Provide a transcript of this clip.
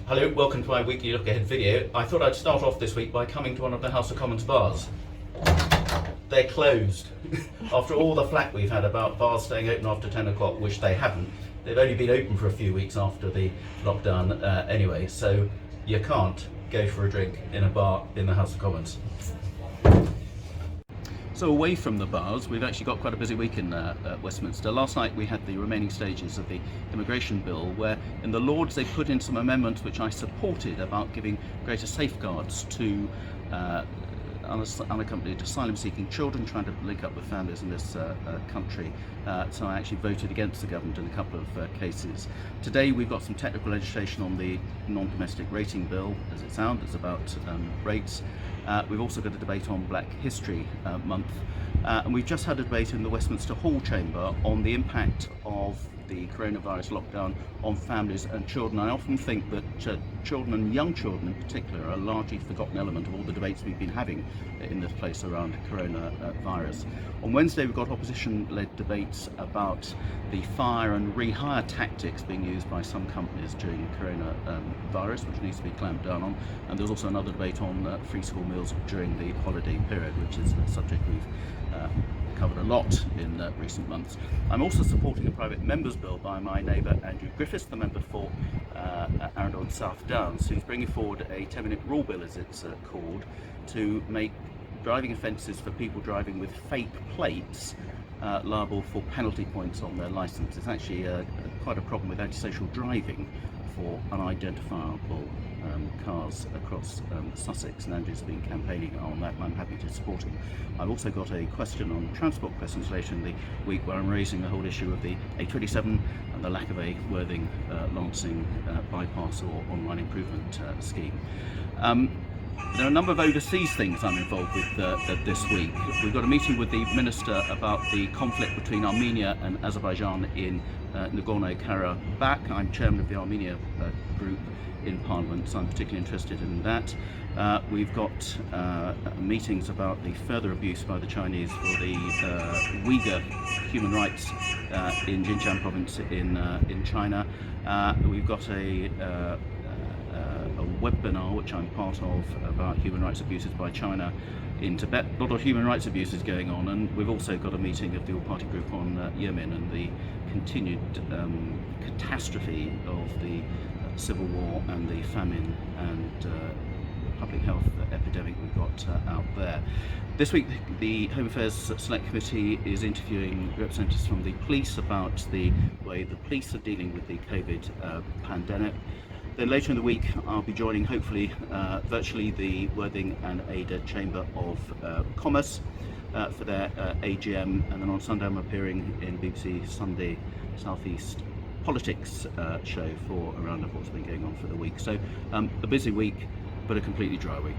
Hello, welcome to my weekly look ahead video. I thought I'd start off this week by coming to one of the House of Commons bars. They're closed. After all the flack we've had about bars staying open after 10 o'clock, which they haven't, they've only been open for a few weeks after the lockdown anyway, so you can't go for a drink in a bar in the House of Commons. So away from the bars, we've actually got quite a busy week in Westminster. Last night we had the remaining stages of the immigration bill, where in the Lords they put in some amendments which I supported about giving greater safeguards to unaccompanied asylum-seeking children trying to link up with families in this country. So I actually voted against the government in a couple of cases. Today we've got some technical legislation on the non-domestic rating bill, as it sounds. It's about rates. We've also got a debate on Black History Month, and we've just had a debate in the Westminster Hall Chamber on the impact of the coronavirus lockdown on families and children. I often think that children and young children in particular are a largely forgotten element of all the debates we've been having in this place around coronavirus. On Wednesday we've got opposition-led debates about the fire and rehire tactics being used by some companies during coronavirus, which needs to be clamped down on, and there's also another debate on free school meals during the holiday period, which is a subject we've covered a lot in recent months. I'm also supporting a private members bill by my neighbour Andrew Griffiths, the member for Arundel South Downs, who's bringing forward a 10-minute rule bill, as it's called, to make driving offences for people driving with fake plates liable for penalty points on their licence. It's actually quite a problem with antisocial driving for unidentifiable cars across Sussex, and Andrew's been campaigning on that, and I'm happy to support him. I've also got a question on transport questions later in the week where I'm raising the whole issue of the A27 and the lack of a Worthing-Lancing bypass or online improvement scheme. There are a number of overseas things I'm involved with this week. We've got a meeting with the Minister about the conflict between Armenia and Azerbaijan in Nagorno-Karabakh. I'm chairman of the Armenia group in Parliament, so I'm particularly interested in that. We've got meetings about the further abuse by the Chinese for the Uyghur human rights in Xinjiang province in China. We've got a webinar which I'm part of about human rights abuses by China in Tibet. A lot of human rights abuses going on, and we've also got a meeting of the all-party group on Yemen and the continued catastrophe of the civil war and the famine and public health epidemic we've got out there. This week the Home Affairs Select Committee is interviewing representatives from the police about the way the police are dealing with the COVID pandemic. Then later in the week I'll be joining, hopefully virtually, the Worthing and Ada Chamber of Commerce for their AGM, and then on Sunday I'm appearing in BBC Sunday South East Politics show for a roundup of what's been going on for the week. So a busy week, but a completely dry week.